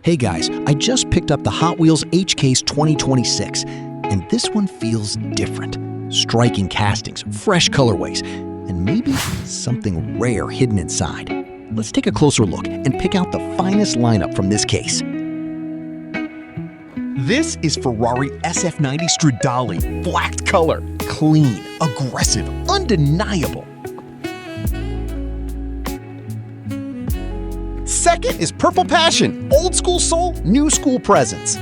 Hey guys, I just picked up the Hot Wheels H-Case 2026, and this one feels different. Striking castings, fresh colorways, and maybe something rare hidden inside. Let's take a closer look and pick out the finest lineup from this case. This is Ferrari SF90 Stradale, black color, clean, aggressive, undeniable. Second is Purple Passion, old school soul, new school presence.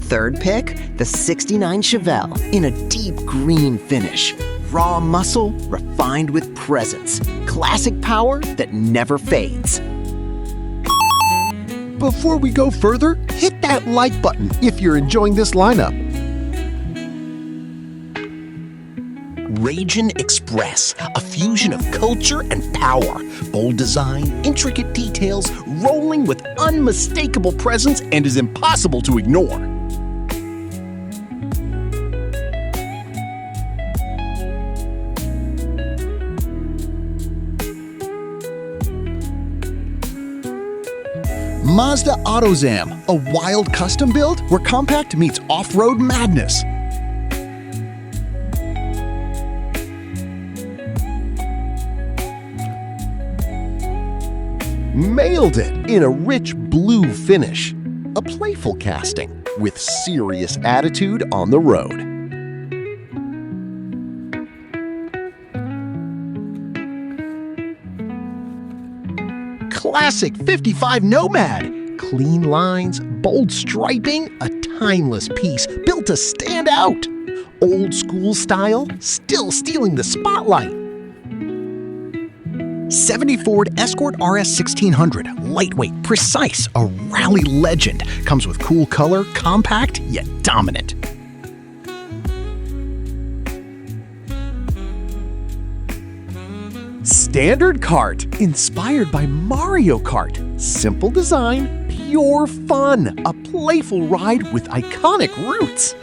Third pick, the 69 Chevelle in a deep green finish. Raw muscle, refined with presence. Classic power that never fades. Before we go further, hit that like button if you're enjoying this lineup. Ragin' Express, a fusion of culture and power. Bold design, intricate details, rolling with unmistakable presence and is impossible to ignore. Mazda AutoZam, a wild custom build where compact meets off-road madness. Mailed it in a rich blue finish. A playful casting with serious attitude on the road. Classic 55 Nomad. Clean lines, bold striping, a timeless piece built to stand out. Old school style, still stealing the spotlight. 70 Ford Escort RS 1600, lightweight, precise, a rally legend. Comes with cool color, compact, yet dominant. Standard Kart, inspired by Mario Kart. Simple design, pure fun. A playful ride with iconic roots.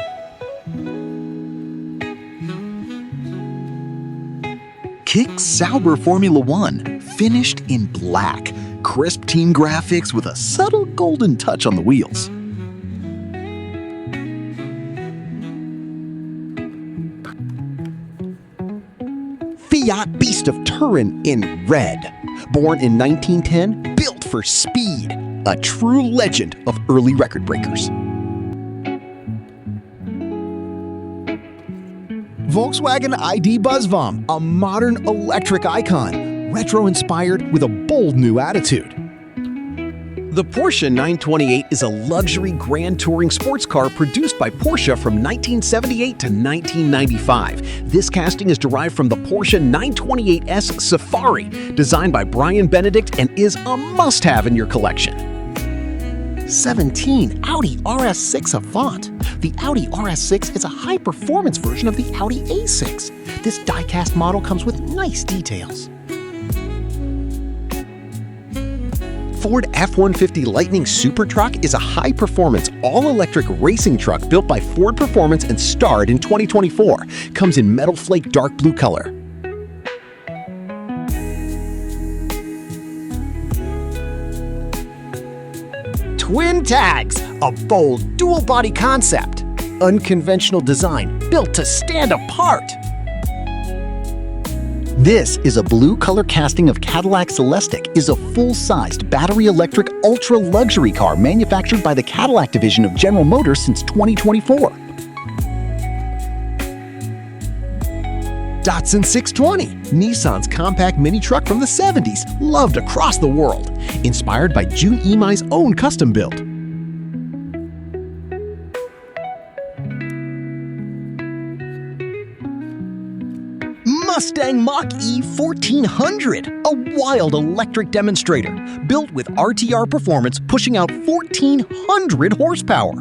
Kick Sauber Formula One, finished in black. Crisp team graphics with a subtle golden touch on the wheels. Fiat Beast of Turin in red. Born in 1910, built for speed. A true legend of early record breakers. Volkswagen ID Buzzvom, a modern electric icon. Retro-inspired with a bold new attitude. The Porsche 928 is a luxury grand touring sports car produced by Porsche from 1978 to 1995. This casting is derived from the Porsche 928S Safari, designed by Brian Benedict and is a must-have in your collection. 17. Audi RS6 Avant. The Audi RS6 is a high-performance version of the Audi A6. This die-cast model comes with nice details. Ford F-150 Lightning Super Truck is a high-performance, all-electric racing truck built by Ford Performance and starred in 2024. Comes in metal flake dark blue color. Twin Tags, a bold dual-body concept. Unconventional design built to stand apart. This is a blue color casting of Cadillac Celestiq, is a full-sized battery-electric ultra-luxury car manufactured by the Cadillac division of General Motors since 2024. Datsun 620, Nissan's compact mini truck from the 70s, loved across the world. Inspired by Jun Imai's own custom build. Mustang Mach-E 1400, a wild electric demonstrator, built with RTR performance pushing out 1,400 horsepower.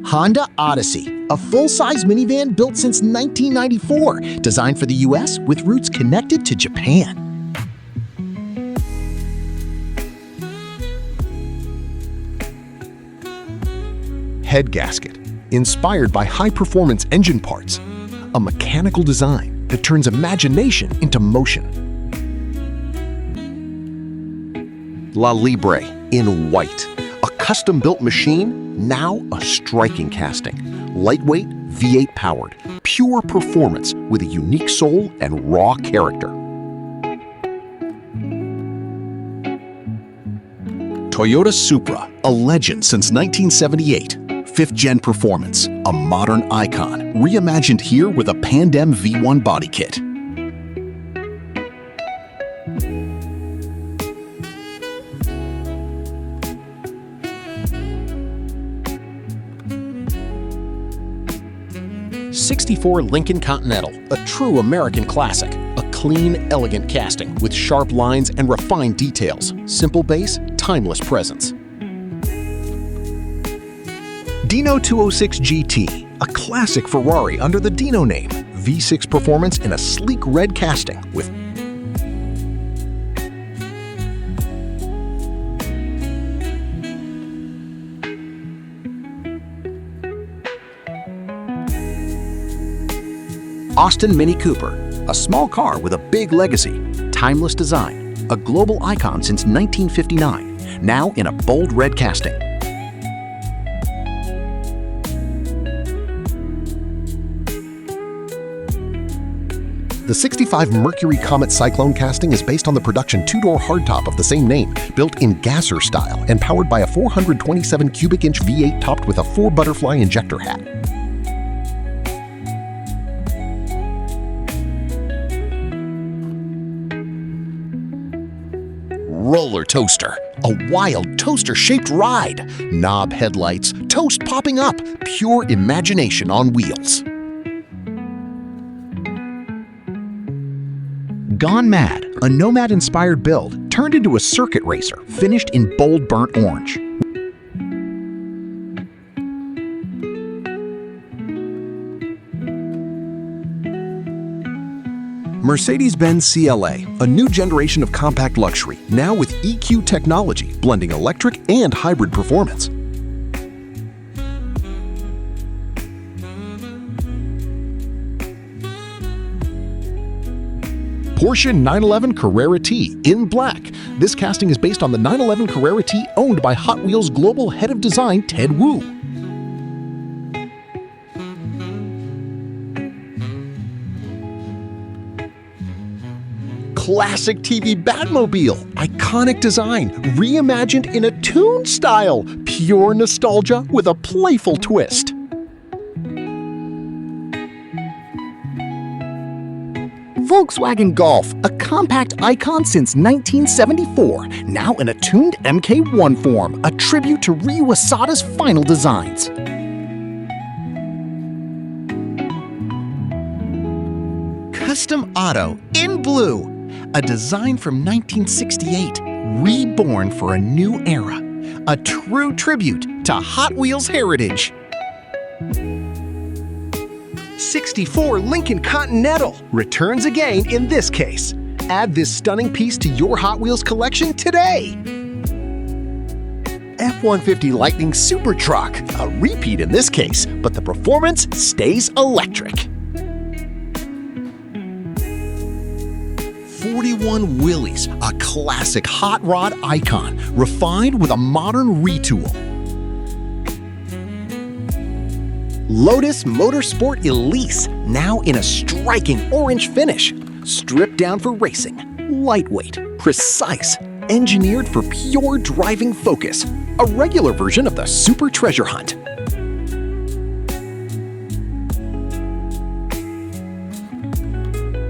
Honda Odyssey, a full-size minivan built since 1994, designed for the US with roots connected to Japan. Head gasket, inspired by high-performance engine parts. a mechanical design that turns imagination into motion. La Libre in white, a custom-built machine, now a striking casting. Lightweight, V8 powered, pure performance with a unique soul and raw character. Toyota Supra, a legend since 1978. 5th-gen performance, a modern icon, reimagined here with a Pandem V1 body kit. '64 Lincoln Continental, a true American classic. A clean, elegant casting with sharp lines and refined details. Simple base, timeless presence. Dino 206 GT, a classic Ferrari under the Dino name. V6 performance in a sleek red casting with Austin Mini Cooper, a small car with a big legacy, timeless design, a global icon since 1959, now in a bold red casting. The '65 Mercury Comet Cyclone casting is based on the production two-door hardtop of the same name, built in gasser style and powered by a 427 cubic inch V8 topped with a 4-butterfly injector hat. Roller Toaster, a wild toaster-shaped ride. Knob headlights, toast popping up, pure imagination on wheels. Gone Mad, a Nomad-inspired build turned into a circuit racer, finished in bold burnt orange. Mercedes-Benz CLA, a new generation of compact luxury, now with EQ technology, blending electric and hybrid performance. Porsche 911 Carrera T in black. This casting is based on the 911 Carrera T owned by Hot Wheels global head of design Ted Wu. Classic TV Batmobile, iconic design, reimagined in a Toon style, pure nostalgia with a playful twist. Volkswagen Golf, a compact icon since 1974, now in a tuned MK1 form, a tribute to Ryu Asada's final designs. Custom Auto in blue, a design from 1968, reborn for a new era, a true tribute to Hot Wheels heritage. '64 Lincoln Continental returns again in this case. Add this stunning piece to your Hot Wheels collection today. F-150 Lightning Super Truck, a repeat in this case, but the performance stays electric. 41 Willys, a classic hot rod icon, refined with a modern retool. Lotus Motorsport Elise, now in a striking orange finish. Stripped down for racing, lightweight, precise, engineered for pure driving focus. A regular version of the Super Treasure Hunt.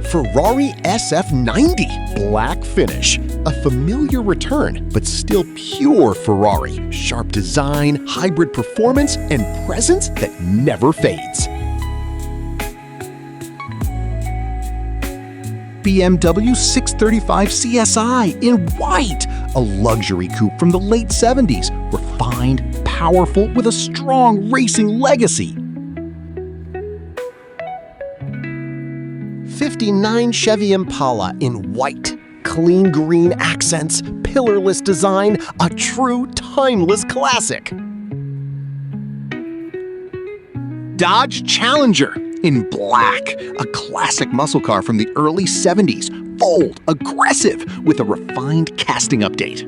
Ferrari SF90, black finish. A familiar return, but still pure Ferrari. Sharp design, hybrid performance, and presence that never fades. BMW 635 CSI in white, a luxury coupe from the late 70s, refined, powerful, with a strong racing legacy. 59 Chevy Impala in white, clean green accents, pillarless design, a true timeless classic. Dodge Challenger, in black, a classic muscle car from the early 70s, bold, aggressive, with a refined casting update.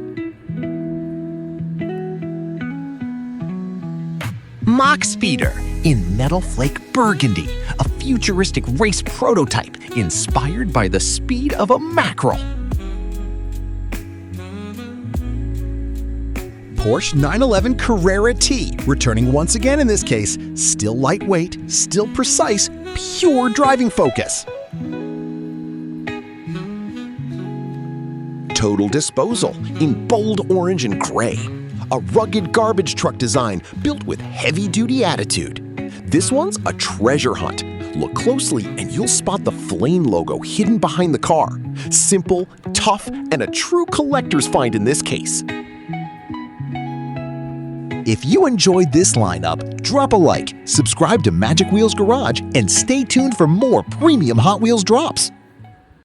Mock Speeder in Metal Flake Burgundy, a futuristic race prototype inspired by the speed of a mackerel. Porsche 911 Carrera T, returning once again in this case, still lightweight, still precise, pure driving focus. Total Disposal in bold orange and gray, a rugged garbage truck design built with heavy-duty attitude. This one's a treasure hunt. Look closely and you'll spot the Flame logo hidden behind the car. Simple, tough, and a true collector's find in this case. If you enjoyed this lineup, drop a like, subscribe to Magic Wheels Garage, and stay tuned for more premium Hot Wheels drops.